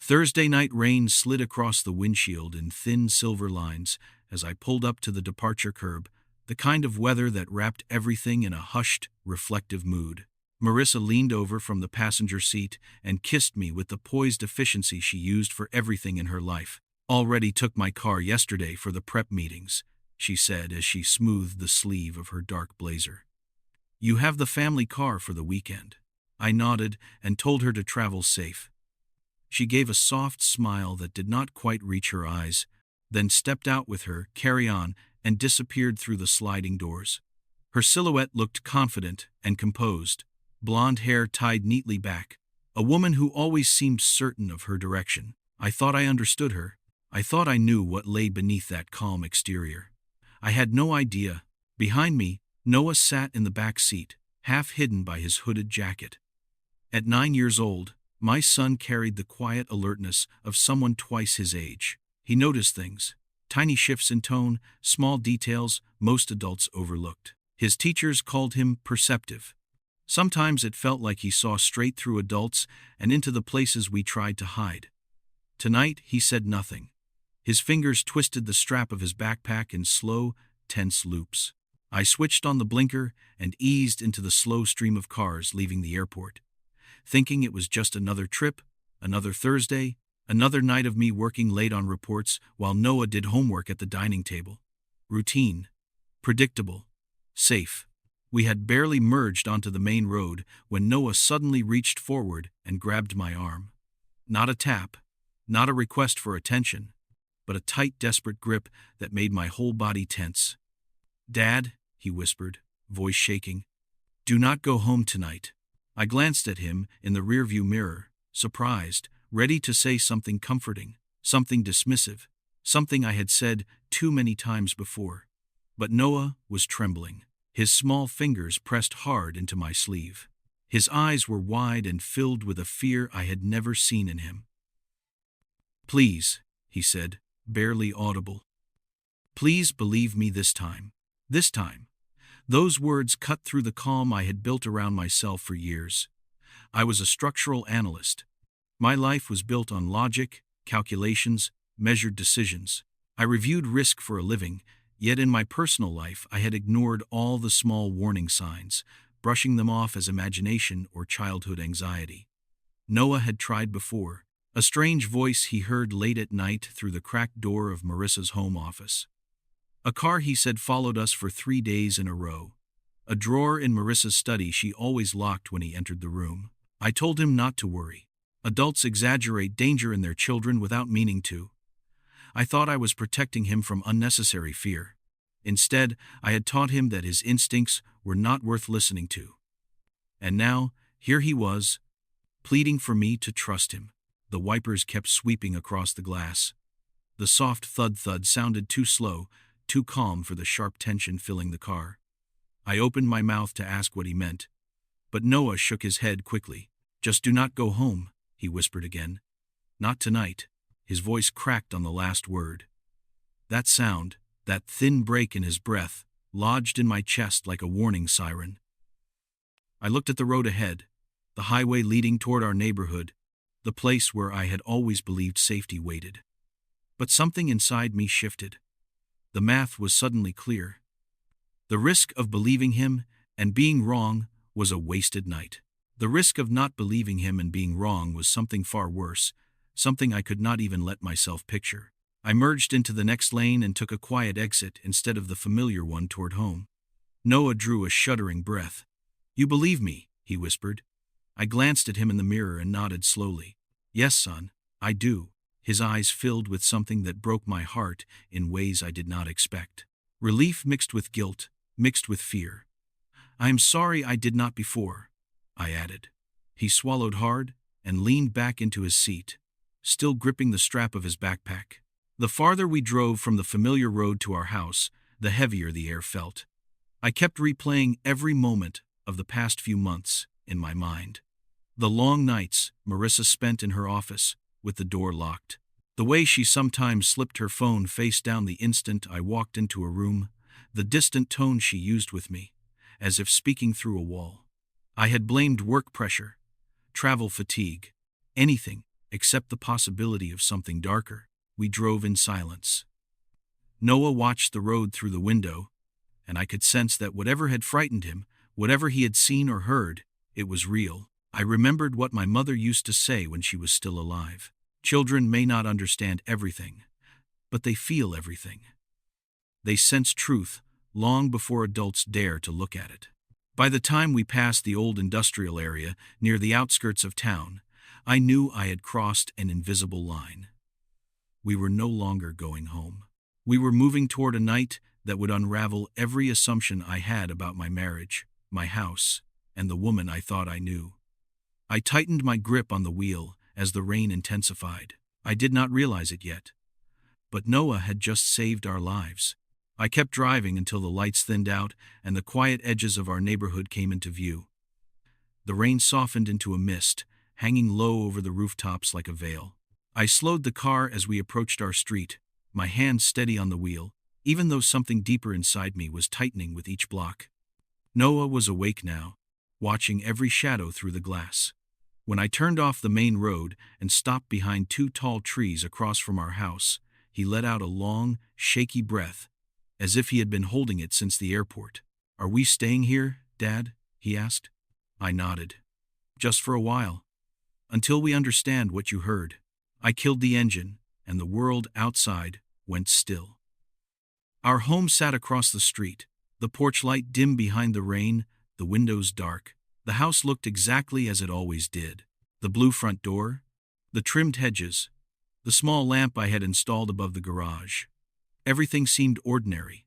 Thursday night rain slid across the windshield in thin silver lines as I pulled up to the departure curb, the kind of weather that wrapped everything in a hushed, reflective mood. Marissa leaned over from the passenger seat and kissed me with the poised efficiency she used for everything in her life. "Already took my car yesterday for the prep meetings," she said as she smoothed the sleeve of her dark blazer. "You have the family car for the weekend." I nodded and told her to travel safe. She gave a soft smile that did not quite reach her eyes, then stepped out with her carry-on and disappeared through the sliding doors. Her silhouette looked confident and composed, blonde hair tied neatly back, a woman who always seemed certain of her direction. I thought I understood her. I thought I knew what lay beneath that calm exterior. I had no idea. Behind me, Noah sat in the back seat, half hidden by his hooded jacket. At 9 years old, my son carried the quiet alertness of someone twice his age. He noticed things, tiny shifts in tone, small details most adults overlooked. His teachers called him perceptive. Sometimes it felt like he saw straight through adults and into the places we tried to hide. Tonight, he said nothing. His fingers twisted the strap of his backpack in slow, tense loops. I switched on the blinker and eased into the slow stream of cars leaving the airport, thinking it was just another trip, another Thursday, another night of me working late on reports while Noah did homework at the dining table. Routine, predictable, safe. We had barely merged onto the main road when Noah suddenly reached forward and grabbed my arm. Not a tap, not a request for attention, but a tight, desperate grip that made my whole body tense. "Dad," he whispered, voice shaking, "do not go home tonight." I glanced at him in the rearview mirror, surprised, ready to say something comforting, something dismissive, something I had said too many times before. But Noah was trembling. His small fingers pressed hard into my sleeve. His eyes were wide and filled with a fear I had never seen in him. "Please," he said, barely audible. "Please believe me this time. This time." Those words cut through the calm I had built around myself for years. I was a structural analyst. My life was built on logic, calculations, measured decisions. I reviewed risk for a living, yet in my personal life I had ignored all the small warning signs, brushing them off as imagination or childhood anxiety. Noah had tried before, a strange voice he heard late at night through the cracked door of Marissa's home office. A car, he said, followed us for 3 days in a row. A drawer in Marissa's study she always locked when he entered the room. I told him not to worry. Adults exaggerate danger in their children without meaning to. I thought I was protecting him from unnecessary fear. Instead, I had taught him that his instincts were not worth listening to. And now, here he was, pleading for me to trust him. The wipers kept sweeping across the glass. The soft thud-thud sounded too slow, too calm for the sharp tension filling the car. I opened my mouth to ask what he meant, but Noah shook his head quickly. "Just do not go home," he whispered again. "Not tonight." His voice cracked on the last word. That sound, that thin break in his breath, lodged in my chest like a warning siren. I looked at the road ahead, the highway leading toward our neighborhood, the place where I had always believed safety waited. But something inside me shifted. The math was suddenly clear. The risk of believing him and being wrong was a wasted night. The risk of not believing him and being wrong was something far worse, something I could not even let myself picture. I merged into the next lane and took a quiet exit instead of the familiar one toward home. Noah drew a shuddering breath. "You believe me," he whispered. I glanced at him in the mirror and nodded slowly. "Yes, son, I do." His eyes filled with something that broke my heart in ways I did not expect. Relief mixed with guilt, mixed with fear. "I am sorry I did not before," I added. He swallowed hard and leaned back into his seat, still gripping the strap of his backpack. The farther we drove from the familiar road to our house, the heavier the air felt. I kept replaying every moment of the past few months in my mind. The long nights Marissa spent in her office, with the door locked. The way she sometimes slipped her phone face down the instant I walked into a room, the distant tone she used with me, as if speaking through a wall. I had blamed work pressure, travel fatigue, anything, except the possibility of something darker. We drove in silence. Noah watched the road through the window, and I could sense that whatever had frightened him, whatever he had seen or heard, it was real. I remembered what my mother used to say when she was still alive. Children may not understand everything, but they feel everything. They sense truth long before adults dare to look at it. By the time we passed the old industrial area near the outskirts of town, I knew I had crossed an invisible line. We were no longer going home. We were moving toward a night that would unravel every assumption I had about my marriage, my house, and the woman I thought I knew. I tightened my grip on the wheel as the rain intensified. I did not realize it yet, but Noah had just saved our lives. I kept driving until the lights thinned out and the quiet edges of our neighborhood came into view. The rain softened into a mist, hanging low over the rooftops like a veil. I slowed the car as we approached our street, my hand steady on the wheel, even though something deeper inside me was tightening with each block. Noah was awake now, watching every shadow through the glass. When I turned off the main road and stopped behind two tall trees across from our house, he let out a long, shaky breath, as if he had been holding it since the airport. "Are we staying here, Dad?" he asked. I nodded. "Just for a while. Until we understand what you heard." I killed the engine, and the world outside went still. Our home sat across the street, the porch light dim behind the rain, the windows dark. The house looked exactly as it always did. The blue front door, the trimmed hedges, the small lamp I had installed above the garage. Everything seemed ordinary,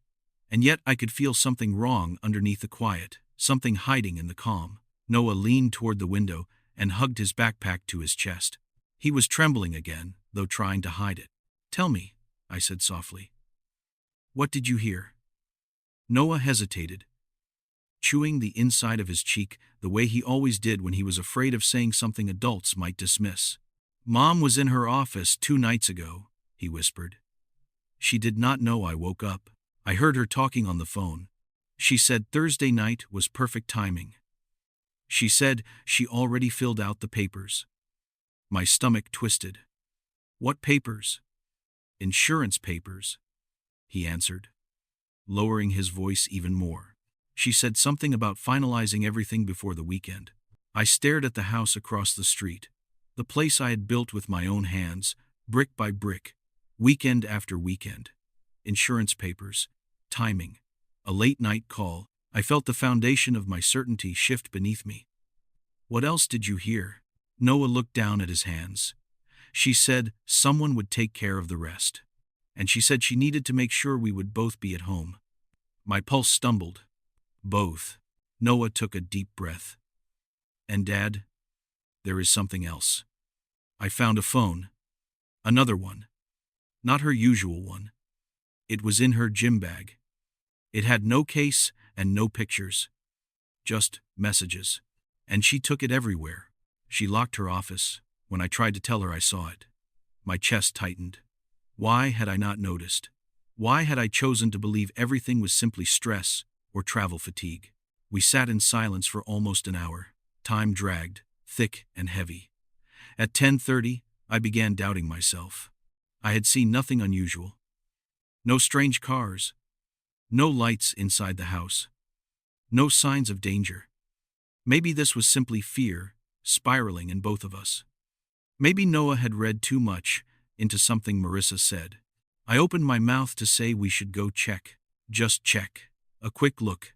and yet I could feel something wrong underneath the quiet, something hiding in the calm. Noah leaned toward the window and hugged his backpack to his chest. He was trembling again, though trying to hide it. "Tell me," I said softly. "What did you hear?" Noah hesitated, chewing the inside of his cheek the way he always did when he was afraid of saying something adults might dismiss. "Mom was in her office 2 nights ago," he whispered. "She did not know I woke up. I heard her talking on the phone. She said Thursday night was perfect timing. She said she already filled out the papers." My stomach twisted. "What papers?" "Insurance papers," he answered, lowering his voice even more. "She said something about finalizing everything before the weekend." I stared at the house across the street, the place I had built with my own hands, brick by brick, weekend after weekend. Insurance papers, timing, a late-night call. I felt the foundation of my certainty shift beneath me. "What else did you hear?" Noah looked down at his hands. "She said someone would take care of the rest. And she said she needed to make sure we would both be at home." My pulse stumbled. "Both." Noah took a deep breath. "And Dad, there is something else." I found a phone. Another one. Not her usual one. It was in her gym bag. It had no case and no pictures. Just messages. And she took it everywhere. She locked her office. When I tried to tell her I saw it, my chest tightened. Why had I not noticed? Why had I chosen to believe everything was simply stress or travel fatigue? We sat in silence for almost an hour. Time dragged, thick and heavy. At 10:30, I began doubting myself. I had seen nothing unusual. No strange cars. No lights inside the house. No signs of danger. Maybe this was simply fear, spiraling in both of us. Maybe Noah had read too much into something Marissa said. I opened my mouth to say we should go check. Just check. A quick look.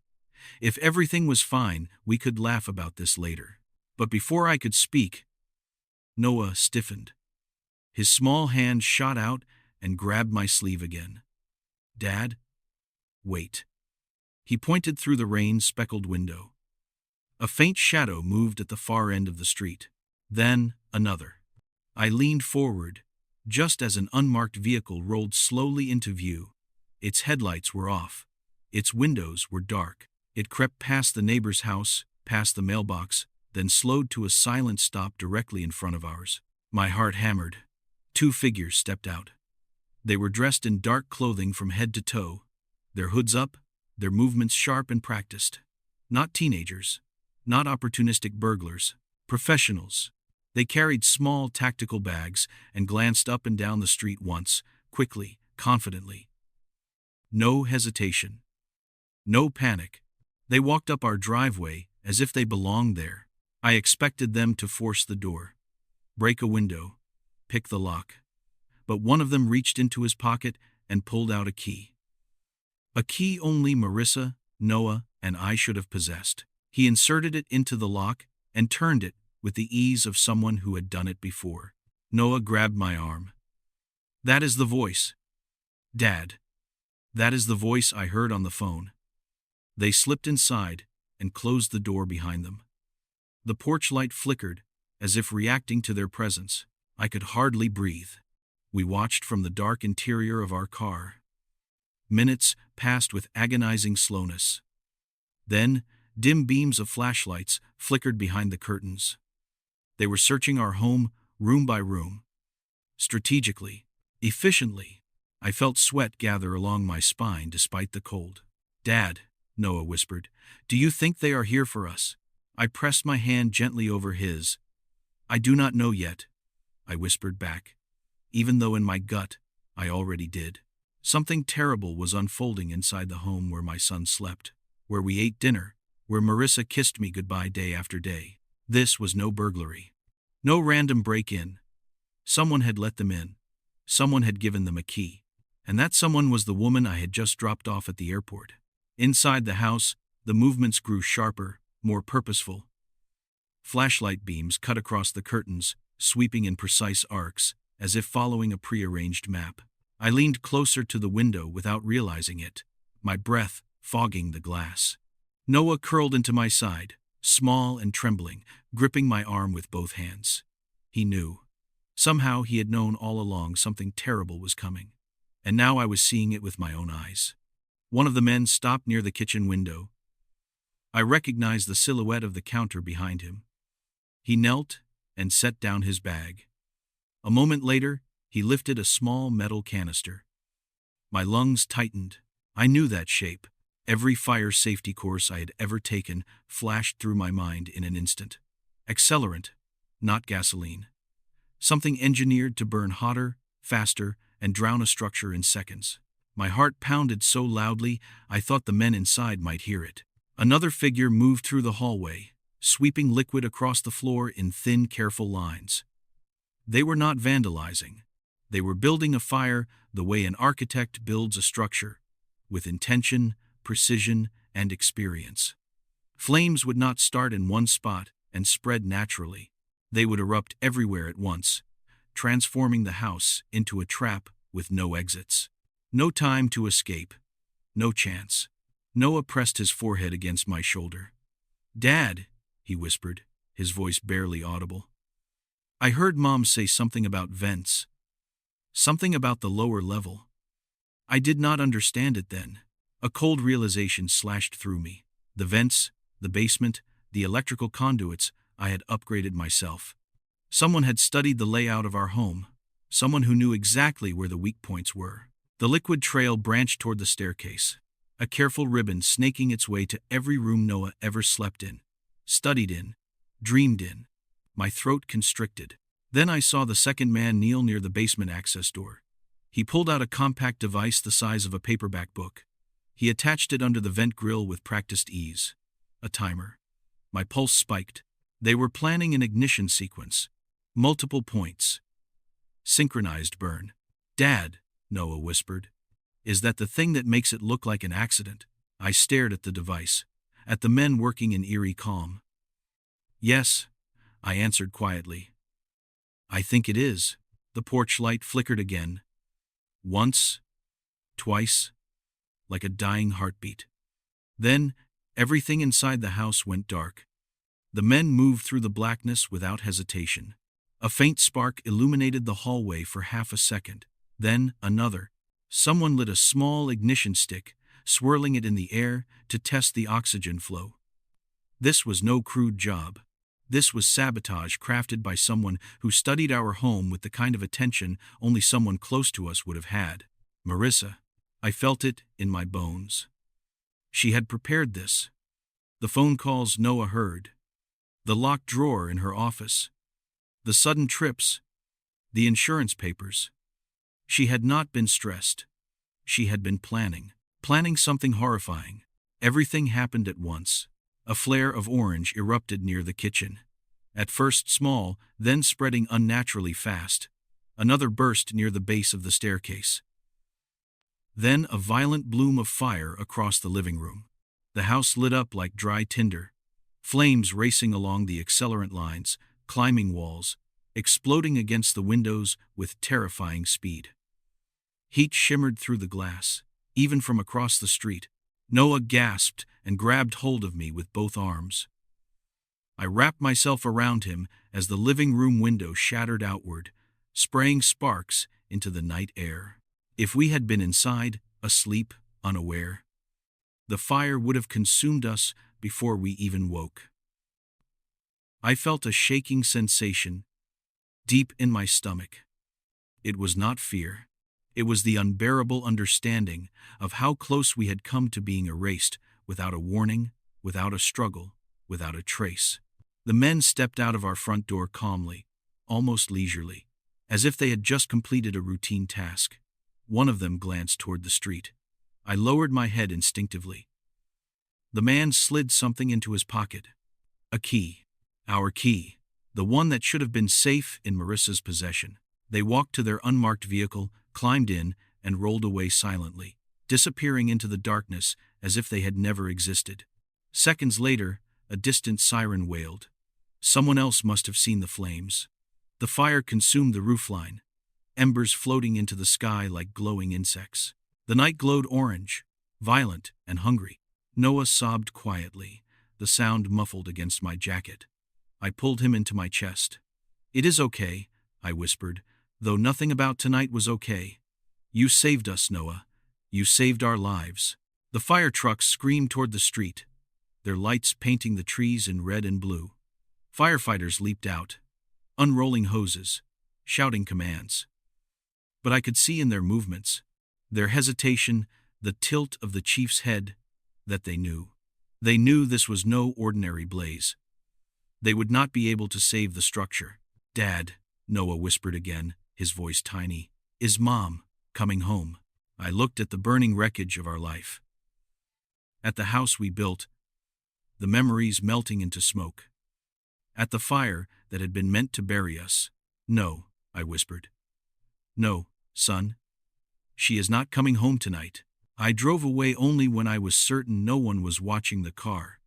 If everything was fine, we could laugh about this later. But before I could speak, Noah stiffened. His small hand shot out and grabbed my sleeve again. "Dad, wait." He pointed through the rain-speckled window. A faint shadow moved at the far end of the street. Then, another. I leaned forward, just as an unmarked vehicle rolled slowly into view. Its headlights were off. Its windows were dark. It crept past the neighbor's house, past the mailbox, then slowed to a silent stop directly in front of ours. My heart hammered. 2 figures stepped out. They were dressed in dark clothing from head to toe, their hoods up, their movements sharp and practiced. Not teenagers, not opportunistic burglars, professionals. They carried small tactical bags and glanced up and down the street once, quickly, confidently. No hesitation. No panic. They walked up our driveway as if they belonged there. I expected them to force the door, break a window, pick the lock. But one of them reached into his pocket and pulled out a key. A key only Marissa, Noah, and I should have possessed. He inserted it into the lock and turned it with the ease of someone who had done it before. Noah grabbed my arm. "That is the voice. Dad. That is the voice I heard on the phone." They slipped inside and closed the door behind them. The porch light flickered, as if reacting to their presence. I could hardly breathe. We watched from the dark interior of our car. Minutes passed with agonizing slowness. Then, dim beams of flashlights flickered behind the curtains. They were searching our home, room by room. Strategically, efficiently. I felt sweat gather along my spine despite the cold. "Dad," Noah whispered, "do you think they are here for us?" I pressed my hand gently over his. "I do not know yet," I whispered back, even though in my gut I already did. Something terrible was unfolding inside the home where my son slept, where we ate dinner, where Marissa kissed me goodbye day after day. This was no burglary. No random break-in. Someone had let them in. Someone had given them a key. And that someone was the woman I had just dropped off at the airport. Inside the house, the movements grew sharper, more purposeful. Flashlight beams cut across the curtains, sweeping in precise arcs, as if following a prearranged map. I leaned closer to the window without realizing it, my breath fogging the glass. Noah curled into my side, small and trembling, gripping my arm with both hands. He knew. Somehow he had known all along something terrible was coming. And now I was seeing it with my own eyes. One of the men stopped near the kitchen window. I recognized the silhouette of the counter behind him. He knelt and set down his bag. A moment later, he lifted a small metal canister. My lungs tightened. I knew that shape. Every fire safety course I had ever taken flashed through my mind in an instant. Accelerant, not gasoline. Something engineered to burn hotter, faster, and drown a structure in seconds. My heart pounded so loudly I thought the men inside might hear it. Another figure moved through the hallway, sweeping liquid across the floor in thin, careful lines. They were not vandalizing. They were building a fire the way an architect builds a structure, with intention, precision, and experience. Flames would not start in one spot and spread naturally. They would erupt everywhere at once, transforming the house into a trap with no exits. No time to escape. No chance. Noah pressed his forehead against my shoulder. "Dad," he whispered, his voice barely audible. "I heard Mom say something about vents. Something about the lower level." I did not understand it then. A cold realization slashed through me. The vents, the basement, the electrical conduits, I had upgraded myself. Someone had studied the layout of our home. Someone who knew exactly where the weak points were. The liquid trail branched toward the staircase. A careful ribbon snaking its way to every room Noah ever slept in, studied in, dreamed in. My throat constricted. Then I saw the second man kneel near the basement access door. He pulled out a compact device the size of a paperback book. He attached it under the vent grill with practiced ease. A timer. My pulse spiked. They were planning an ignition sequence. Multiple points. Synchronized burn. "Dad," Noah whispered. "Is that the thing that makes it look like an accident?" I stared at the device, at the men working in eerie calm. "Yes," I answered quietly. "I think it is." The porch light flickered again. Once, twice, like a dying heartbeat. Then, everything inside the house went dark. The men moved through the blackness without hesitation. A faint spark illuminated the hallway for half a second. Then, another. Someone lit a small ignition stick, swirling it in the air to test the oxygen flow. This was no crude job. This was sabotage crafted by someone who studied our home with the kind of attention only someone close to us would have had. Marissa. I felt it in my bones. She had prepared this. The phone calls Noah heard. The locked drawer in her office. The sudden trips, the insurance papers. She had not been stressed. She had been planning something horrifying. Everything happened at once. A flare of orange erupted near the kitchen. At first small, then spreading unnaturally fast. Another burst near the base of the staircase. Then a violent bloom of fire across the living room. The house lit up like dry tinder. Flames racing along the accelerant lines, climbing walls, exploding against the windows with terrifying speed. Heat shimmered through the glass, even from across the street. Noah gasped and grabbed hold of me with both arms. I wrapped myself around him as the living room window shattered outward, spraying sparks into the night air. If we had been inside, asleep, unaware, the fire would have consumed us before we even woke. I felt a shaking sensation deep in my stomach. It was not fear. It was the unbearable understanding of how close we had come to being erased, without a warning, without a struggle, without a trace. The men stepped out of our front door calmly, almost leisurely, as if they had just completed a routine task. One of them glanced toward the street. I lowered my head instinctively. The man slid something into his pocket. A key. Our key. The one that should have been safe in Marissa's possession. They walked to their unmarked vehicle, climbed in, and rolled away silently, disappearing into the darkness as if they had never existed. Seconds later, a distant siren wailed. Someone else must have seen the flames. The fire consumed the roofline, embers floating into the sky like glowing insects. The night glowed orange, violent and hungry. Noah sobbed quietly, the sound muffled against my jacket. I pulled him into my chest. "It is okay," I whispered, "though nothing about tonight was okay. You saved us, Noah. You saved our lives." The fire trucks screamed toward the street, their lights painting the trees in red and blue. Firefighters leaped out, unrolling hoses, shouting commands. But I could see in their movements, their hesitation, the tilt of the chief's head, that they knew. They knew this was no ordinary blaze. They would not be able to save the structure. "Dad," Noah whispered again, his voice tiny, "is Mom coming home?" I looked at the burning wreckage of our life. At the house we built, the memories melting into smoke. At the fire that had been meant to bury us. "No," I whispered. "No, son. She is not coming home tonight." I drove away only when I was certain no one was watching the car.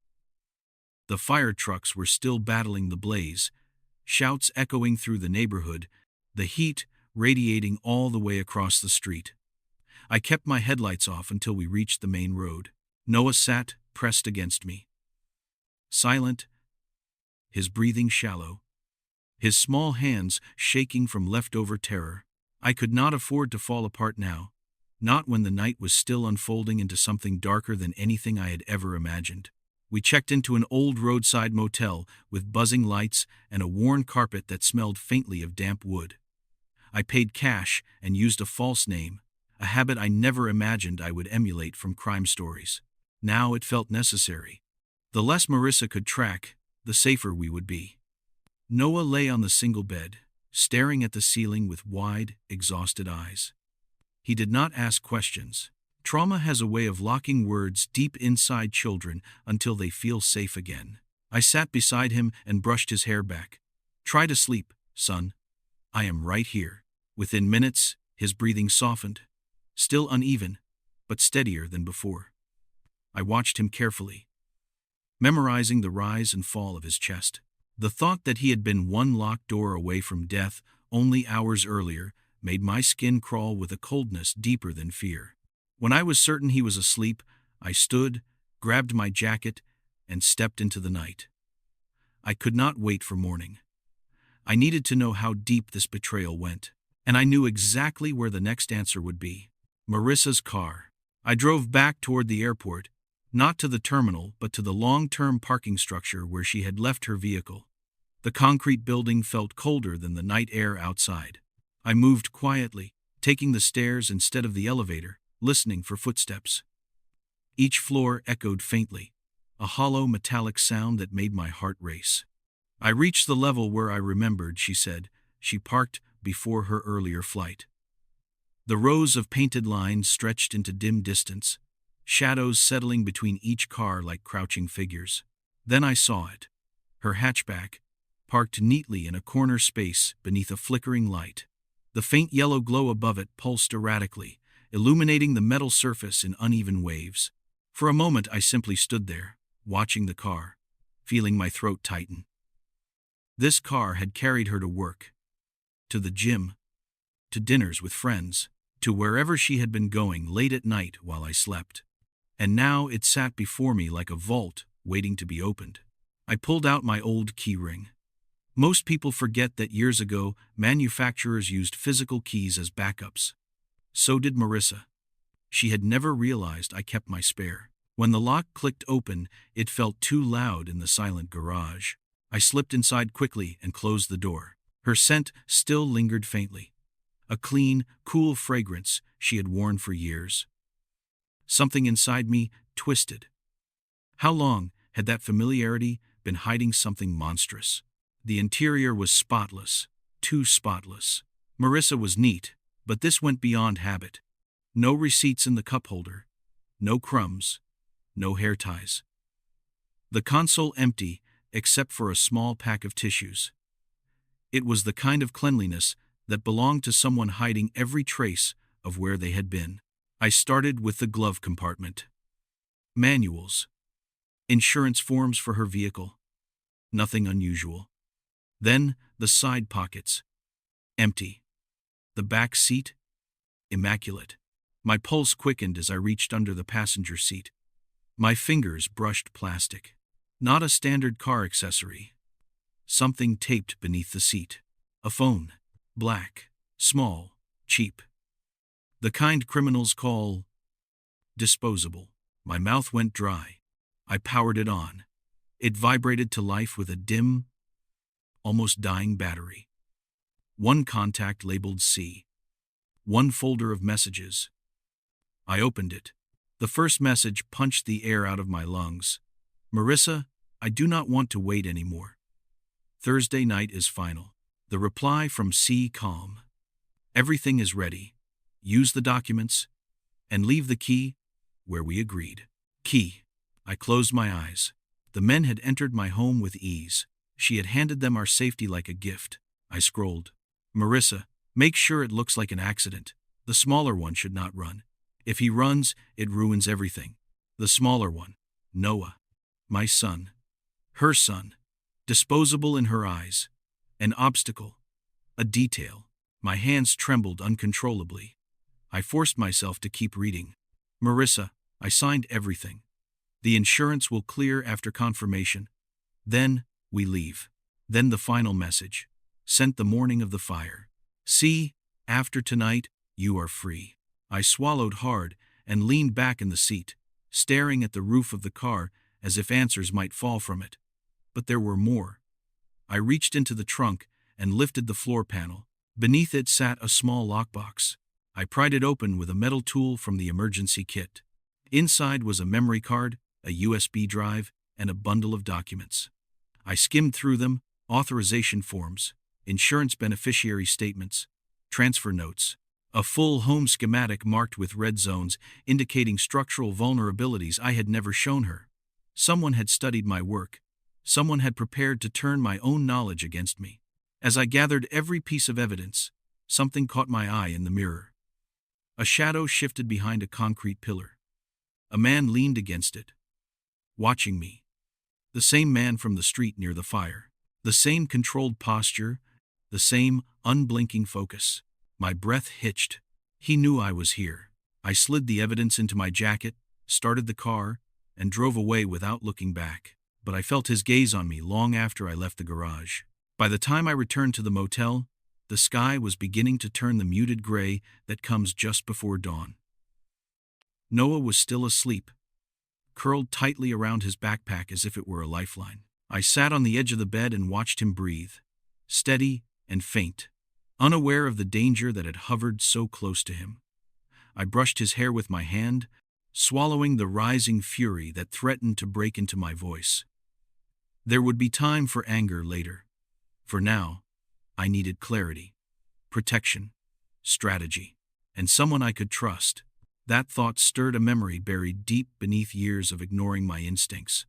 The fire trucks were still battling the blaze, shouts echoing through the neighborhood, the heat radiating all the way across the street. I kept my headlights off until we reached the main road. Noah sat, pressed against me. Silent, his breathing shallow, his small hands shaking from leftover terror. I could not afford to fall apart now, not when the night was still unfolding into something darker than anything I had ever imagined. We checked into an old roadside motel with buzzing lights and a worn carpet that smelled faintly of damp wood. I paid cash and used a false name, a habit I never imagined I would emulate from crime stories. Now it felt necessary. The less Marissa could track, the safer we would be. Noah lay on the single bed, staring at the ceiling with wide, exhausted eyes. He did not ask questions. Trauma has a way of locking words deep inside children until they feel safe again. I sat beside him and brushed his hair back. "Try to sleep, son. I am right here." Within minutes, his breathing softened, still uneven, but steadier than before. I watched him carefully, memorizing the rise and fall of his chest. The thought that he had been one locked door away from death only hours earlier made my skin crawl with a coldness deeper than fear. When I was certain he was asleep, I stood, grabbed my jacket, and stepped into the night. I could not wait for morning. I needed to know how deep this betrayal went, and I knew exactly where the next answer would be. Marissa's car. I drove back toward the airport, not to the terminal but to the long-term parking structure where she had left her vehicle. The concrete building felt colder than the night air outside. I moved quietly, taking the stairs instead of the elevator, listening for footsteps. Each floor echoed faintly, a hollow metallic sound that made my heart race. I reached the level where I remembered, she said. She parked before her earlier flight. The rows of painted lines stretched into dim distance, shadows settling between each car like crouching figures. Then I saw it. Her hatchback, parked neatly in a corner space beneath a flickering light. The faint yellow glow above it pulsed erratically, illuminating the metal surface in uneven waves. For a moment I simply stood there, watching the car, feeling my throat tighten. This car had carried her to work, to the gym, to dinners with friends, to wherever she had been going late at night while I slept. And now it sat before me like a vault waiting to be opened. I pulled out my old key ring. Most people forget that years ago, manufacturers used physical keys as backups. So did Marissa. She had never realized I kept my spare. When the lock clicked open, it felt too loud in the silent garage. I slipped inside quickly and closed the door. Her scent still lingered faintly. A clean, cool fragrance she had worn for years. Something inside me twisted. How long had that familiarity been hiding something monstrous? The interior was spotless, too spotless. Marissa was neat, but this went beyond habit. No receipts in the cup holder, no crumbs, no hair ties. The console empty, except for a small pack of tissues. It was the kind of cleanliness that belonged to someone hiding every trace of where they had been. I started with the glove compartment. Manuals. Insurance forms for her vehicle. Nothing unusual. Then the side pockets. Empty. The back seat. Immaculate. My pulse quickened as I reached under the passenger seat. My fingers brushed plastic. Not a standard car accessory. Something taped beneath the seat. A phone. Black. Small. Cheap. The kind criminals call disposable. My mouth went dry. I powered it on. It vibrated to life with a dim, almost dying battery. One contact labeled C. One folder of messages. I opened it. The first message punched the air out of my lungs. Marissa, I do not want to wait anymore. Thursday night is final. The reply from C. Calm. Everything is ready. Use the documents and leave the key where we agreed. Key. I closed my eyes. The men had entered my home with ease. She had handed them our safety like a gift. I scrolled. Marissa, make sure it looks like an accident. The smaller one should not run. If he runs, it ruins everything. The smaller one. Noah. My son. Her son. Disposable in her eyes. An obstacle. A detail. My hands trembled uncontrollably. I forced myself to keep reading. Marissa, I signed everything. The insurance will clear after confirmation. Then, we leave. Then the final message. Sent the morning of the fire. See, after tonight, you are free. I swallowed hard and leaned back in the seat, staring at the roof of the car as if answers might fall from it. But there were more. I reached into the trunk and lifted the floor panel. Beneath it sat a small lockbox. I pried it open with a metal tool from the emergency kit. Inside was a memory card, a USB drive, and a bundle of documents. I skimmed through them: authorization forms, insurance beneficiary statements, transfer notes, a full home schematic marked with red zones indicating structural vulnerabilities I had never shown her. Someone had studied my work. Someone had prepared to turn my own knowledge against me. As I gathered every piece of evidence, something caught my eye in the mirror. A shadow shifted behind a concrete pillar. A man leaned against it, watching me. The same man from the street near the fire. The same controlled posture, the same unblinking focus. My breath hitched. He knew I was here. I slid the evidence into my jacket, started the car, and drove away without looking back. But I felt his gaze on me long after I left the garage. By the time I returned to the motel, the sky was beginning to turn the muted gray that comes just before dawn. Noah was still asleep, curled tightly around his backpack as if it were a lifeline. I sat on the edge of the bed and watched him breathe, steady and faint, unaware of the danger that had hovered so close to him. I brushed his hair with my hand, swallowing the rising fury that threatened to break into my voice. There would be time for anger later. For now, I needed clarity, protection, strategy, and someone I could trust. That thought stirred a memory buried deep beneath years of ignoring my instincts.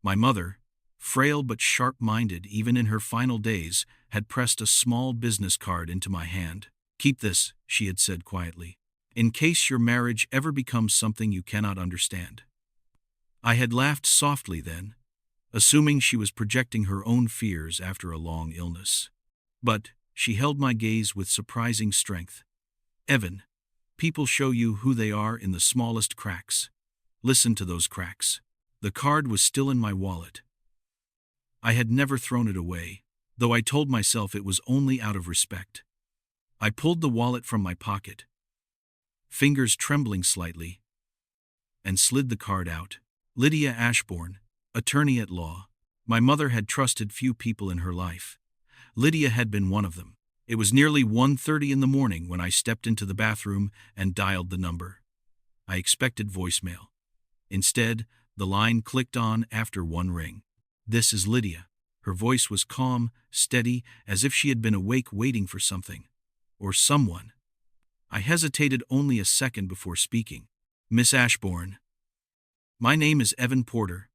My mother, frail but sharp-minded even in her final days, had pressed a small business card into my hand. "Keep this," she had said quietly, "in case your marriage ever becomes something you cannot understand." I had laughed softly then, assuming she was projecting her own fears after a long illness. But she held my gaze with surprising strength. "Evan, people show you who they are in the smallest cracks. Listen to those cracks." The card was still in my wallet. I had never thrown it away, though I told myself it was only out of respect. I pulled the wallet from my pocket, fingers trembling slightly, and slid the card out. Lydia Ashbourne, attorney at law. My mother had trusted few people in her life. Lydia had been one of them. It was nearly 1:30 in the morning when I stepped into the bathroom and dialed the number. I expected voicemail. Instead, the line clicked on after one ring. "This is Lydia." Her voice was calm, steady, as if she had been awake waiting for something. Or someone. I hesitated only a second before speaking. "Miss Ashbourne, my name is Evan Porter.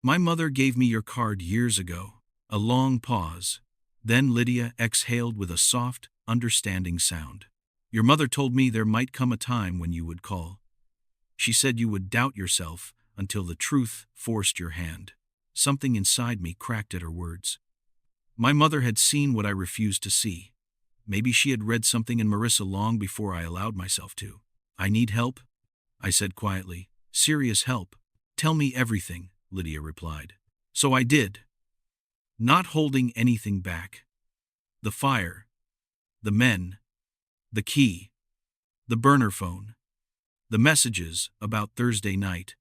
My mother gave me your card years ago." A long pause. Then Lydia exhaled with a soft, understanding sound. "Your mother told me there might come a time when you would call. She said you would doubt yourself until the truth forced your hand." Something inside me cracked at her words. My mother had seen what I refused to see. Maybe she had read something in Marissa long before I allowed myself to. "I need help," I said quietly. "Serious help." "Tell me everything," Lydia replied. So I did, not holding anything back. The fire, the men, the key, the burner phone, the messages about Thursday night,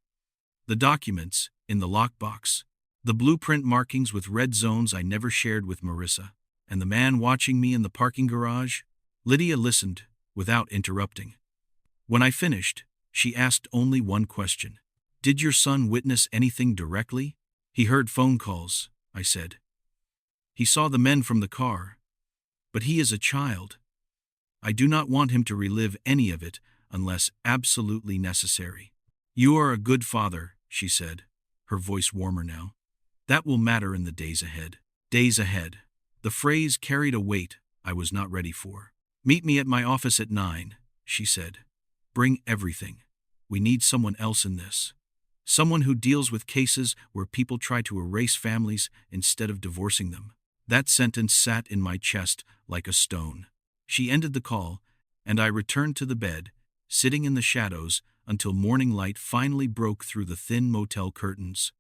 the documents in the lockbox, the blueprint markings with red zones I never shared with Marissa, and the man watching me in the parking garage. Lydia listened without interrupting. When I finished, she asked only one question. "Did your son witness anything directly?" "He heard phone calls," I said. "He saw the men from the car. But he is a child. I do not want him to relive any of it unless absolutely necessary." "You are a good father," she said, her voice warmer now. "That will matter in the days ahead." Days ahead. The phrase carried a weight I was not ready for. "Meet me at my office at 9, she said. "Bring everything. We need someone else in this. Someone who deals with cases where people try to erase families instead of divorcing them." That sentence sat in my chest like a stone. She ended the call, and I returned to the bed, sitting in the shadows until morning light finally broke through the thin motel curtains.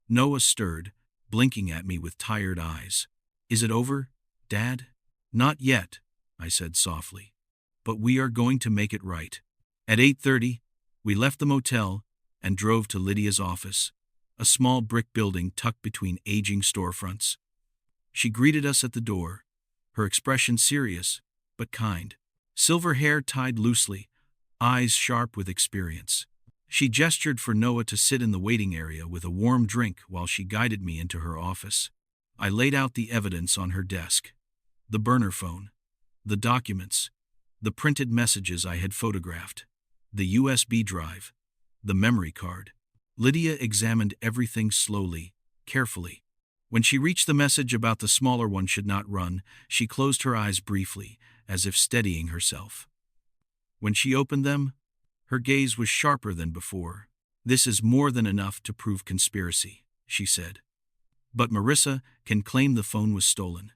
Noah stirred, blinking at me with tired eyes. "Is it over, Dad?" "Not yet," I said softly. "But we are going to make it right." At 8:30, we left the motel and drove to Lydia's office, a small brick building tucked between aging storefronts. She greeted us at the door, her expression serious but kind. Silver hair tied loosely, eyes sharp with experience. She gestured for Noah to sit in the waiting area with a warm drink while she guided me into her office. I laid out the evidence on her desk. The burner phone, the documents, the printed messages I had photographed, the USB drive, the memory card. Lydia examined everything slowly, carefully. When she reached the message about the smaller one should not run, she closed her eyes briefly, as if steadying herself. When she opened them, her gaze was sharper than before. "This is more than enough to prove conspiracy," she said. "But Marissa can claim the phone was stolen.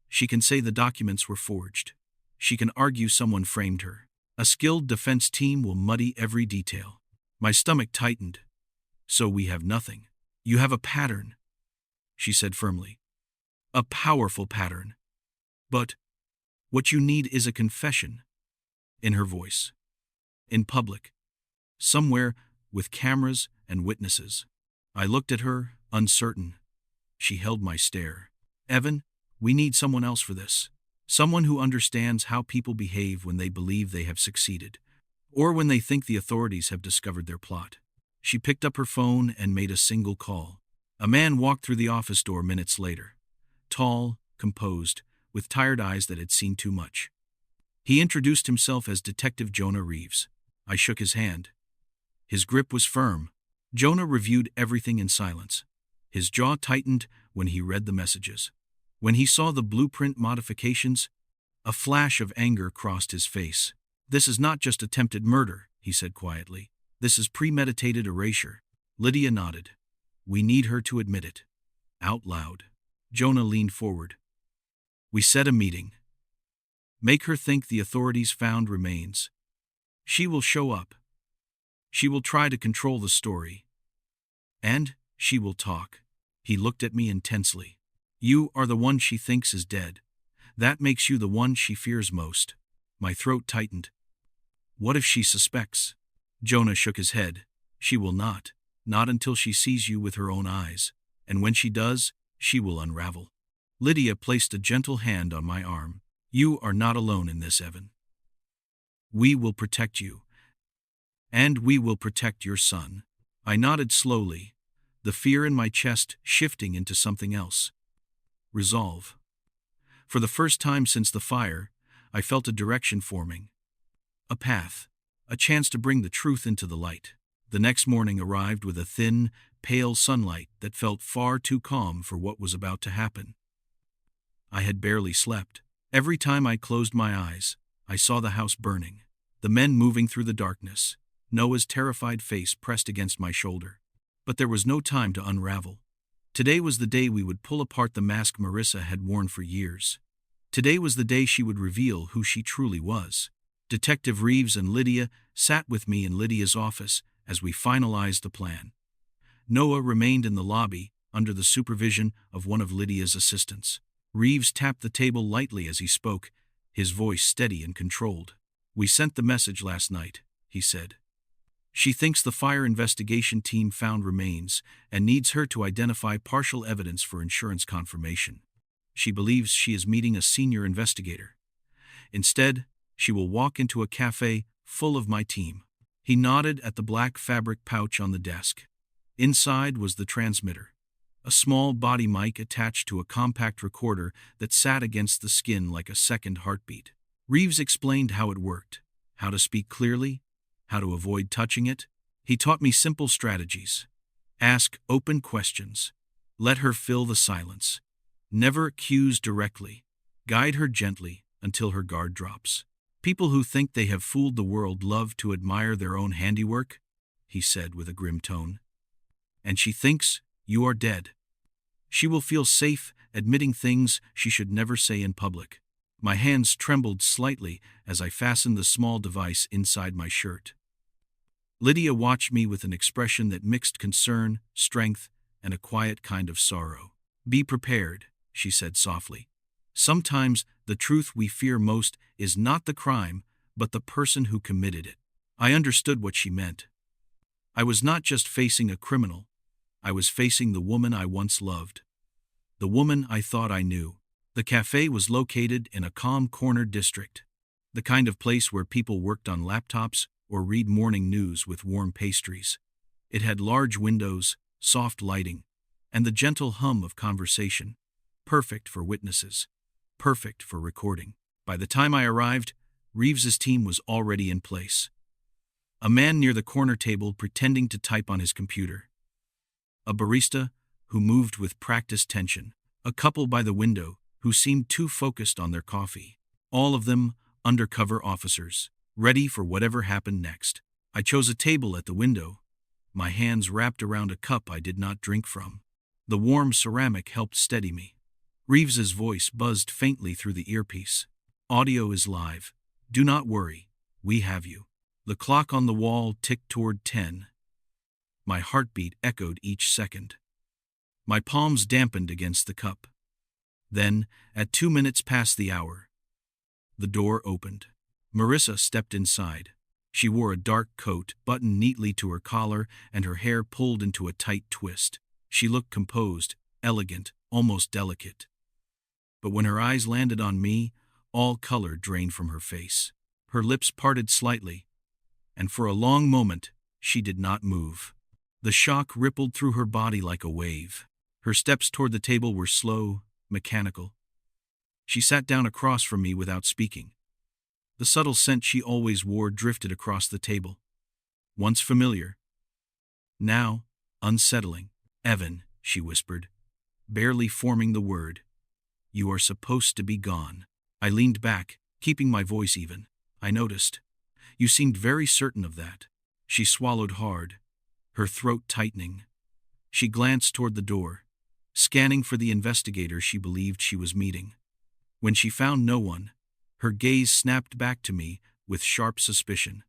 She can say the documents were forged. She can argue someone framed her. A skilled defense team will muddy every detail." My stomach tightened. "So we have nothing." "You have a pattern," she said firmly. "A powerful pattern. But what you need is a confession." In her voice. "In public. Somewhere with cameras and witnesses." I looked at her, uncertain. She held my stare. "Evan, we need someone else for this. Someone who understands how people behave when they believe they have succeeded, or when they think the authorities have discovered their plot." She picked up her phone and made a single call. A man walked through the office door minutes later. Tall, composed, with tired eyes that had seen too much. He introduced himself as Detective Jonah Reeves. I shook his hand. His grip was firm. Jonah reviewed everything in silence. His jaw tightened when he read the messages. When he saw the blueprint modifications, a flash of anger crossed his face. "This is not just attempted murder," he said quietly. "This is premeditated erasure." Lydia nodded. "We need her to admit it." Out loud. Jonah leaned forward. "We set a meeting. Make her think the authorities found remains. She will show up. She will try to control the story. And she will talk." He looked at me intensely. "You are the one she thinks is dead. That makes you the one she fears most." My throat tightened. "What if she suspects?" Jonah shook his head. "She will not. Not until she sees you with her own eyes. And when she does, she will unravel." Lydia placed a gentle hand on my arm. "You are not alone in this, Evan. We will protect you. And we will protect your son." I nodded slowly, the fear in my chest shifting into something else. Resolve. For the first time since the fire, I felt a direction forming. A path. A chance to bring the truth into the light. The next morning arrived with a thin, pale sunlight that felt far too calm for what was about to happen. I had barely slept. Every time I closed my eyes, I saw the house burning, the men moving through the darkness, Noah's terrified face pressed against my shoulder. But there was no time to unravel. Today was the day we would pull apart the mask Marissa had worn for years. Today was the day she would reveal who she truly was. Detective Reeves and Lydia sat with me in Lydia's office as we finalized the plan. Noah remained in the lobby under the supervision of one of Lydia's assistants. Reeves tapped the table lightly as he spoke, his voice steady and controlled. "We sent the message last night," he said. "She thinks the fire investigation team found remains and needs her to identify partial evidence for insurance confirmation. She believes she is meeting a senior investigator. Instead, she will walk into a cafe full of my team." He nodded at the black fabric pouch on the desk. Inside was the transmitter, a small body mic attached to a compact recorder that sat against the skin like a second heartbeat. Reeves explained how it worked, how to speak clearly, how to avoid touching it. He taught me simple strategies. Ask open questions. Let her fill the silence. Never accuse directly. Guide her gently until her guard drops. "People who think they have fooled the world love to admire their own handiwork," he said with a grim tone. "And she thinks you are dead. She will feel safe admitting things she should never say in public." My hands trembled slightly as I fastened the small device inside my shirt. Lydia watched me with an expression that mixed concern, strength, and a quiet kind of sorrow. "Be prepared," she said softly. "Sometimes the truth we fear most is not the crime, but the person who committed it." I understood what she meant. I was not just facing a criminal. I was facing the woman I once loved. The woman I thought I knew. The cafe was located in a calm corner district, the kind of place where people worked on laptops or read morning news with warm pastries. It had large windows, soft lighting, and the gentle hum of conversation. Perfect for witnesses. Perfect for recording. By the time I arrived, Reeves's team was already in place. A man near the corner table pretending to type on his computer. A barista who moved with practiced tension. A couple by the window who seemed too focused on their coffee. All of them undercover officers, ready for whatever happened next. I chose a table at the window, my hands wrapped around a cup I did not drink from. The warm ceramic helped steady me. Reeves's voice buzzed faintly through the earpiece. "Audio is live. Do not worry. We have you." The clock on the wall ticked toward 10. My heartbeat echoed each second. My palms dampened against the cup. Then, at 2 minutes past the hour, the door opened. Marissa stepped inside. She wore a dark coat, buttoned neatly to her collar, and her hair pulled into a tight twist. She looked composed, elegant, almost delicate. But when her eyes landed on me, all color drained from her face. Her lips parted slightly, and for a long moment, she did not move. The shock rippled through her body like a wave. Her steps toward the table were slow, mechanical. She sat down across from me without speaking. The subtle scent she always wore drifted across the table. Once familiar, now unsettling. "Evan," she whispered, barely forming the word. "You are supposed to be gone." I leaned back, keeping my voice even. "I noticed. You seemed very certain of that." She swallowed hard, her throat tightening. She glanced toward the door, scanning for the investigator she believed she was meeting. When she found no one, her gaze snapped back to me with sharp suspicion.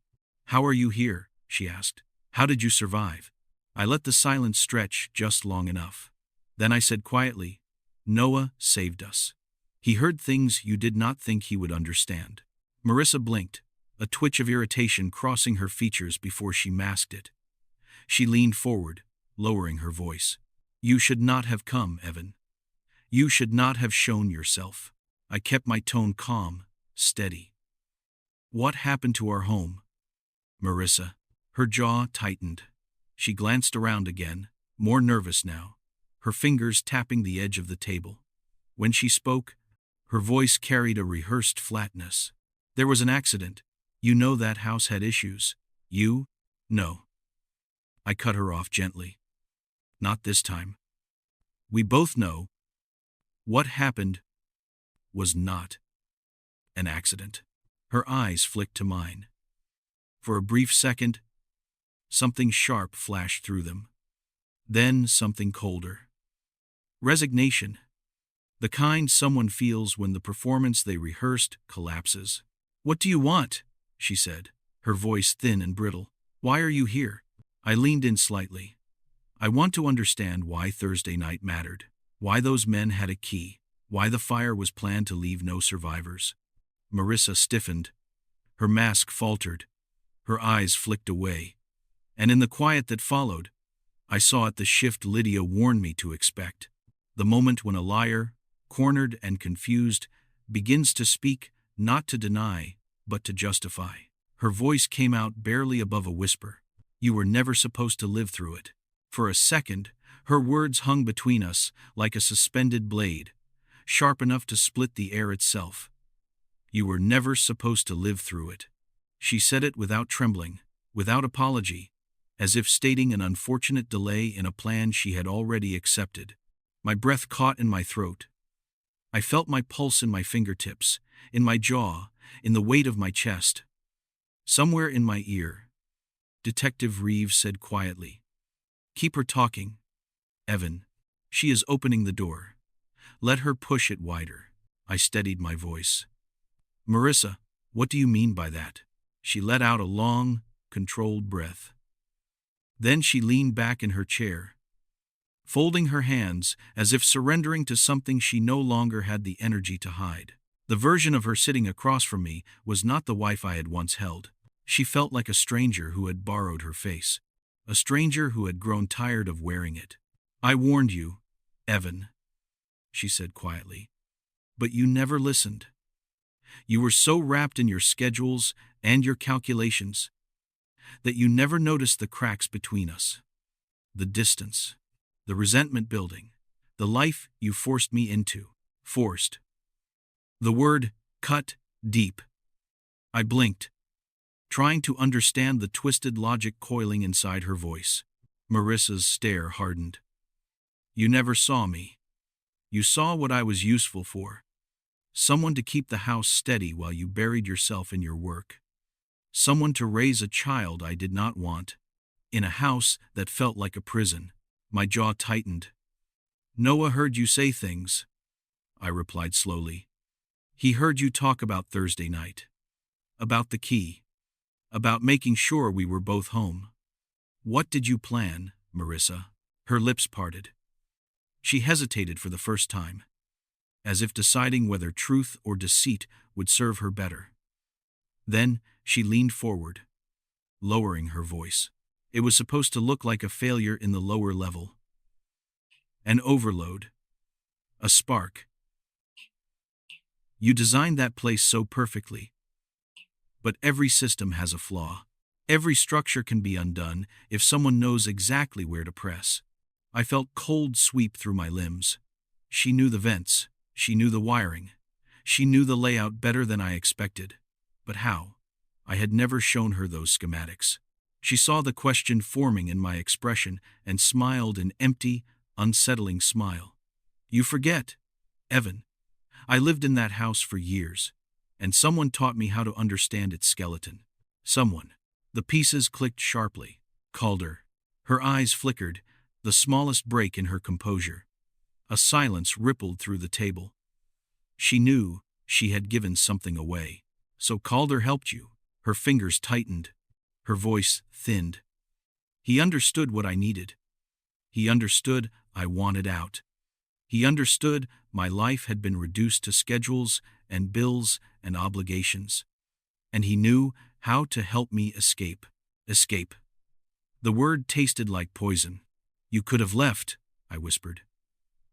"How are you here?" she asked. "How did you survive?" I let the silence stretch just long enough. Then I said quietly, "Noah saved us. He heard things you did not think he would understand." Marissa blinked, a twitch of irritation crossing her features before she masked it. She leaned forward, lowering her voice. "You should not have come, Evan. You should not have shown yourself." I kept my tone calm, steady. "What happened to our home?" Marissa. Her jaw tightened. She glanced around again, more nervous now, her fingers tapping the edge of the table. When she spoke, her voice carried a rehearsed flatness. "There was an accident. You know that house had issues. You? No." I cut her off gently. "Not this time. We both know. What happened was not an accident." Her eyes flicked to mine. For a brief second, something sharp flashed through them. Then something colder. Resignation. The kind someone feels when the performance they rehearsed collapses. "What do you want?" she said, her voice thin and brittle. "Why are you here?" I leaned in slightly. "I want to understand why Thursday night mattered, why those men had a key, why the fire was planned to leave no survivors." Marissa stiffened. Her mask faltered. Her eyes flicked away. And in the quiet that followed, I saw it the shift Lydia warned me to expect. The moment when a liar, cornered and confused, begins to speak, not to deny, but to justify. Her voice came out barely above a whisper. "You were never supposed to live through it." For a second, her words hung between us like a suspended blade, sharp enough to split the air itself. "You were never supposed to live through it." She said it without trembling, without apology, as if stating an unfortunate delay in a plan she had already accepted. My breath caught in my throat. I felt my pulse in my fingertips, in my jaw, in the weight of my chest. Somewhere in my ear, Detective Reeves said quietly, "Keep her talking, Evan. She is opening the door. Let her push it wider." I steadied my voice. "Marissa, what do you mean by that?" She let out a long, controlled breath. Then she leaned back in her chair, folding her hands as if surrendering to something she no longer had the energy to hide. The version of her sitting across from me was not the wife I had once held. She felt like a stranger who had borrowed her face, a stranger who had grown tired of wearing it. "I warned you, Evan," she said quietly, "but you never listened. You were so wrapped in your schedules and your calculations that you never noticed the cracks between us, the distance, the resentment building, the life you forced me into." Forced. The word cut deep. I blinked, trying to understand the twisted logic coiling inside her voice. Marissa's stare hardened. "You never saw me. You saw what I was useful for. Someone to keep the house steady while you buried yourself in your work. Someone to raise a child I did not want, in a house that felt like a prison." My jaw tightened. "Noah heard you say things," I replied slowly. "He heard you talk about Thursday night. About the key. About making sure we were both home." "What did you plan, Marissa?" Her lips parted. She hesitated for the first time, as if deciding whether truth or deceit would serve her better. Then she leaned forward, lowering her voice. It was supposed to look like a failure in the lower level. An overload. A spark. "You designed that place so perfectly. But every system has a flaw." Every structure can be undone if someone knows exactly where to press. I felt cold sweep through my limbs. She knew the vents. She knew the wiring. She knew the layout better than I expected. But how? I had never shown her those schematics. She saw the question forming in my expression and smiled an empty, unsettling smile. You forget, Evan. I lived in that house for years, and someone taught me how to understand its skeleton. Someone. The pieces clicked sharply. Calder. Her eyes flickered, the smallest break in her composure. A silence rippled through the table. She knew she had given something away. So Calder helped you. Her fingers tightened. Her voice thinned. He understood what I needed. He understood I wanted out. He understood my life had been reduced to schedules and bills and obligations. And he knew how to help me escape. Escape. The word tasted like poison. You could have left, I whispered.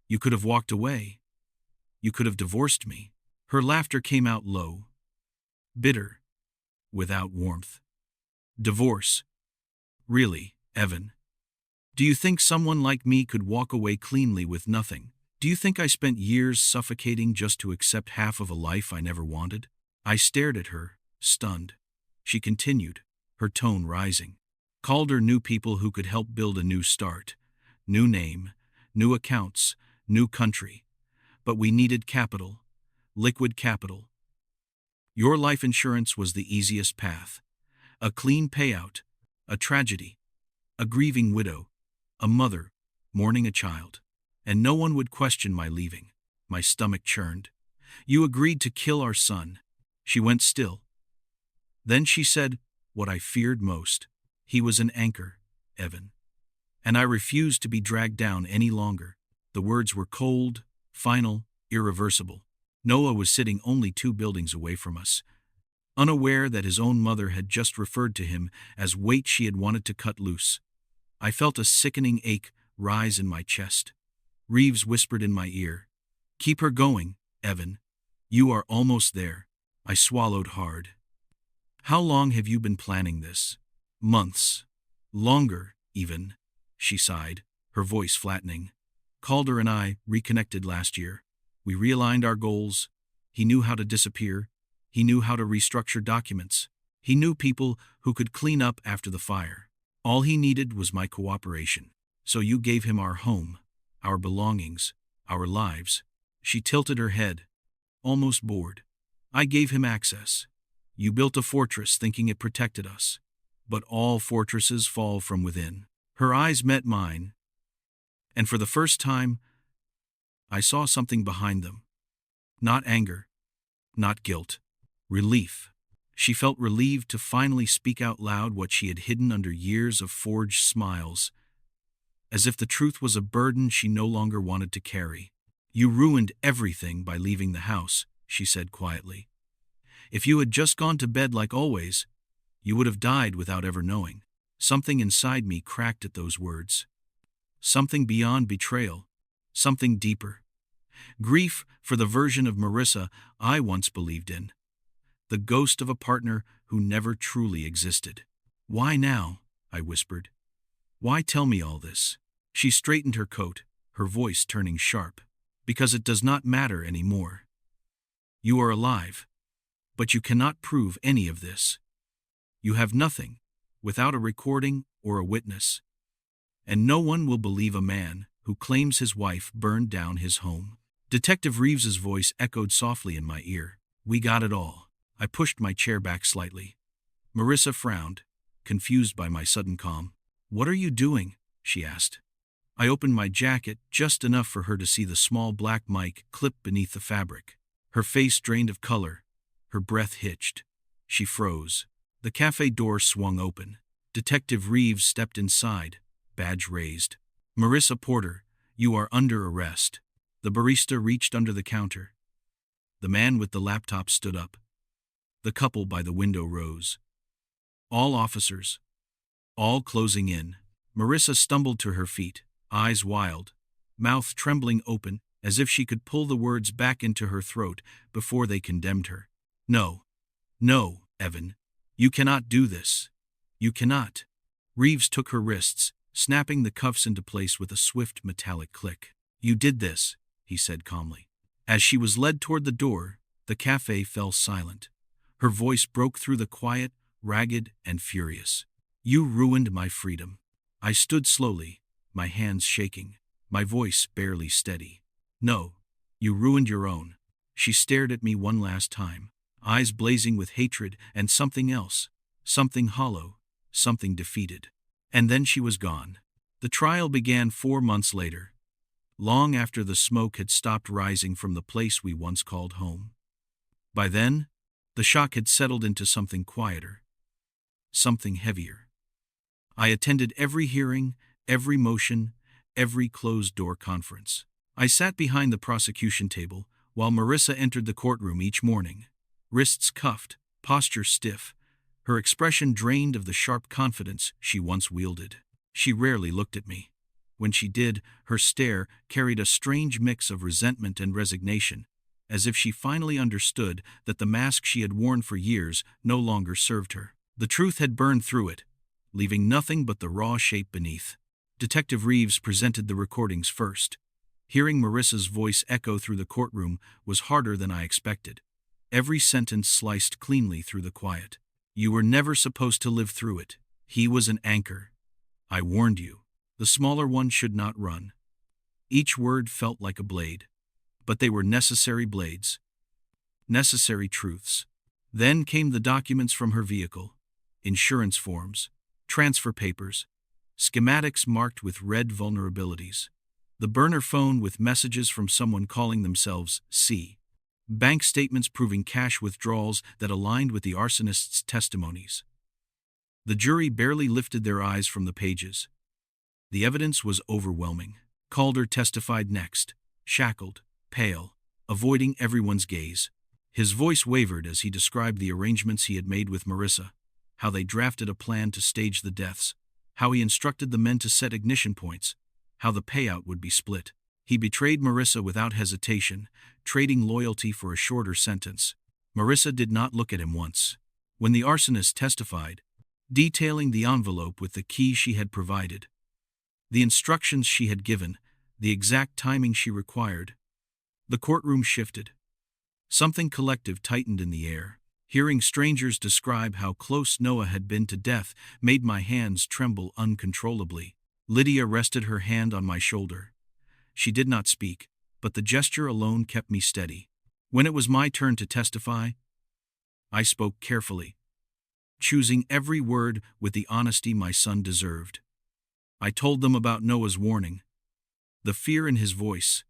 You could have walked away. You could have divorced me. Her laughter came out low, bitter, without warmth. Divorce. Really, Evan? Do you think someone like me could walk away cleanly with nothing? Do you think I spent years suffocating just to accept half of a life I never wanted? I stared at her, stunned. She continued, her tone rising. Calder knew people who could help build a new start. New name, new accounts, new country. But we needed capital. Liquid capital. Your life insurance was the easiest path. A clean payout. A tragedy. A grieving widow. A mother, mourning a child. And no one would question my leaving. My stomach churned. You agreed to kill our son. She went still. Then she said what I feared most. He was an anchor, Evan. And I refused to be dragged down any longer. The words were cold, final, irreversible. Noah was sitting only 2 buildings away from us, unaware that his own mother had just referred to him as weight she had wanted to cut loose. I felt a sickening ache rise in my chest. Reeves whispered in my ear, "Keep her going, Evan. You are almost there." I swallowed hard. How long have you been planning this? Months. Longer, even. She sighed, her voice flattening. Calder and I reconnected last year. We realigned our goals. He knew how to disappear. He knew how to restructure documents. He knew people who could clean up after the fire. All he needed was my cooperation. So you gave him our home, our belongings, our lives. She tilted her head, almost bored. I gave him access. You built a fortress thinking it protected us. But all fortresses fall from within. Her eyes met mine, and for the first time, I saw something behind them. Not anger, not guilt, relief. She felt relieved to finally speak out loud what she had hidden under years of forged smiles, as if the truth was a burden she no longer wanted to carry. You ruined everything by leaving the house, she said quietly. If you had just gone to bed like always, you would have died without ever knowing. Something inside me cracked at those words. Something beyond betrayal. Something deeper. Grief for the version of Marissa I once believed in. The ghost of a partner who never truly existed. Why now? I whispered. Why tell me all this? She straightened her coat, her voice turning sharp. Because it does not matter anymore. You are alive. But you cannot prove any of this. You have nothing, without a recording or a witness. And no one will believe a man who claims his wife burned down his home. Detective Reeves's voice echoed softly in my ear. We got it all. I pushed my chair back slightly. Marissa frowned, confused by my sudden calm. What are you doing? She asked. I opened my jacket just enough for her to see the small black mic clipped beneath the fabric. Her face drained of color. Her breath hitched. She froze. The cafe door swung open. Detective Reeves stepped inside, badge raised. Marissa Porter, you are under arrest. The barista reached under the counter. The man with the laptop stood up. The couple by the window rose. All officers. All closing in. Marissa stumbled to her feet, eyes wild, mouth trembling open, as if she could pull the words back into her throat before they condemned her. No. No, Evan. You cannot do this. You cannot. Reeves took her wrists, snapping the cuffs into place with a swift metallic click. You did this, he said calmly. As she was led toward the door, the cafe fell silent. Her voice broke through the quiet, ragged, and furious. You ruined my freedom. I stood slowly, my hands shaking, my voice barely steady. No, you ruined your own. She stared at me one last time, eyes blazing with hatred and something else, something hollow, something defeated. And then she was gone. The trial began 4 months later, long after the smoke had stopped rising from the place we once called home. By then, the shock had settled into something quieter, something heavier. I attended every hearing, every motion, every closed-door conference. I sat behind the prosecution table while Marissa entered the courtroom each morning, wrists cuffed, posture stiff, her expression drained of the sharp confidence she once wielded. She rarely looked at me. When she did, her stare carried a strange mix of resentment and resignation, as if she finally understood that the mask she had worn for years no longer served her. The truth had burned through it, leaving nothing but the raw shape beneath. Detective Reeves presented the recordings first. Hearing Marissa's voice echo through the courtroom was harder than I expected. Every sentence sliced cleanly through the quiet. You were never supposed to live through it. He was an anchor. I warned you. The smaller one should not run. Each word felt like a blade. But they were necessary blades. Necessary truths. Then came the documents from her vehicle. Insurance forms, transfer papers, schematics marked with red vulnerabilities. The burner phone with messages from someone calling themselves C. Bank statements proving cash withdrawals that aligned with the arsonist's testimonies. The jury barely lifted their eyes from the pages. The evidence was overwhelming. Calder testified next, shackled, pale, avoiding everyone's gaze. His voice wavered as he described the arrangements he had made with Marissa, how they drafted a plan to stage the deaths, how he instructed the men to set ignition points, how the payout would be split. He betrayed Marissa without hesitation, trading loyalty for a shorter sentence. Marissa did not look at him once. When the arsonist testified, detailing the envelope with the key she had provided, the instructions she had given, the exact timing she required, the courtroom shifted. Something collective tightened in the air. Hearing strangers describe how close Noah had been to death made my hands tremble uncontrollably. Lydia rested her hand on my shoulder. She did not speak, but the gesture alone kept me steady. When it was my turn to testify, I spoke carefully, choosing every word with the honesty my son deserved. I told them about Noah's warning, the fear in his voice,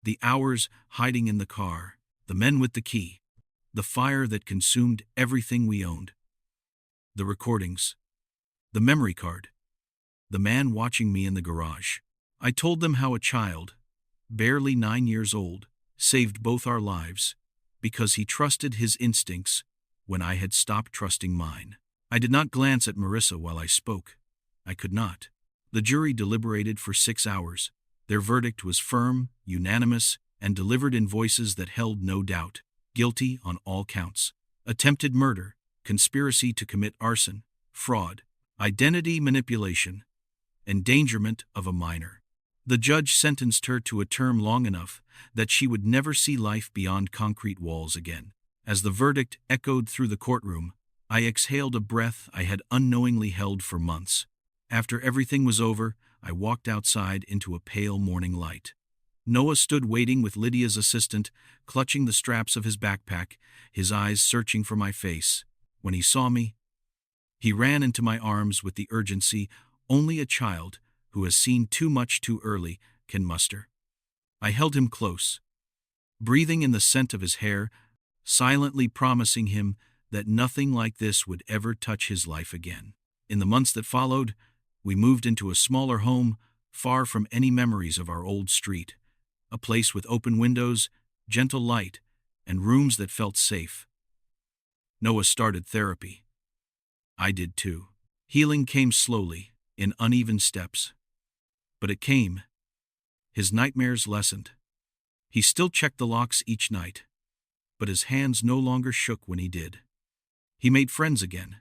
the hours hiding in the car, the men with the key, the fire that consumed everything we owned, the recordings, the memory card, the man watching me in the garage. I told them how a child, barely 9 years old, saved both our lives because he trusted his instincts when I had stopped trusting mine. I did not glance at Marissa while I spoke. I could not. The jury deliberated for 6 hours. Their verdict was firm, unanimous, and delivered in voices that held no doubt. Guilty on all counts. Attempted murder, conspiracy to commit arson, fraud, identity manipulation, endangerment of a minor. The judge sentenced her to a term long enough that she would never see life beyond concrete walls again. As the verdict echoed through the courtroom, I exhaled a breath I had unknowingly held for months. After everything was over, I walked outside into a pale morning light. Noah stood waiting with Lydia's assistant, clutching the straps of his backpack, his eyes searching for my face. When he saw me, he ran into my arms with the urgency only a child who has seen too much too early can muster. I held him close, breathing in the scent of his hair, silently promising him that nothing like this would ever touch his life again. In the months that followed, we moved into a smaller home, far from any memories of our old street. A place with open windows, gentle light, and rooms that felt safe. Noah started therapy. I did too. Healing came slowly, in uneven steps. But it came. His nightmares lessened. He still checked the locks each night, but his hands no longer shook when he did. He made friends again.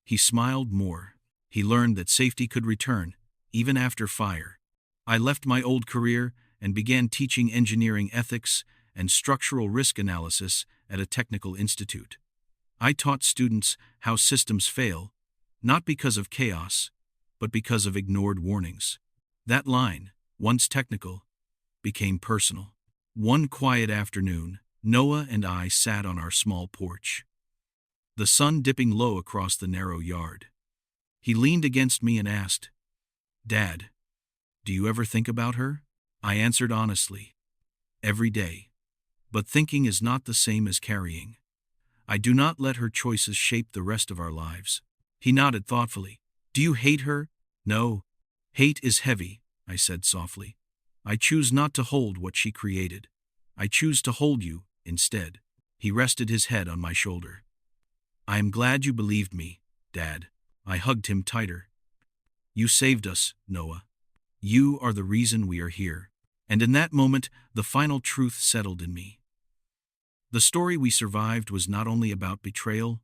He smiled more. He learned that safety could return, even after fire. I left my old career and began teaching engineering ethics and structural risk analysis at a technical institute. I taught students how systems fail, not because of chaos, but because of ignored warnings. That line, once technical, became personal. One quiet afternoon, Noah and I sat on our small porch, the sun dipping low across the narrow yard. He leaned against me and asked, "Dad, do you ever think about her?" I answered honestly, "Every day. But thinking is not the same as carrying. I do not let her choices shape the rest of our lives." He nodded thoughtfully. "Do you hate her?" "No. Hate is heavy," I said softly. "I choose not to hold what she created. I choose to hold you instead." He rested his head on my shoulder. "I am glad you believed me, Dad." I hugged him tighter. "You saved us, Noah. You are the reason we are here." And in that moment, the final truth settled in me. The story we survived was not only about betrayal,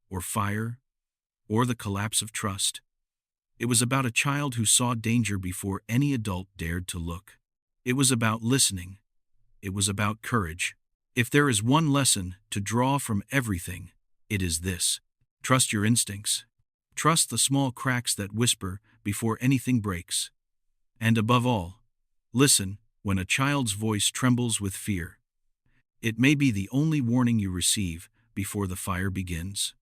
or fire, or the collapse of trust. It was about a child who saw danger before any adult dared to look. It was about listening. It was about courage. If there is one lesson to draw from everything, it is this: trust your instincts. Trust the small cracks that whisper before anything breaks. And above all, listen when a child's voice trembles with fear. It may be the only warning you receive before the fire begins.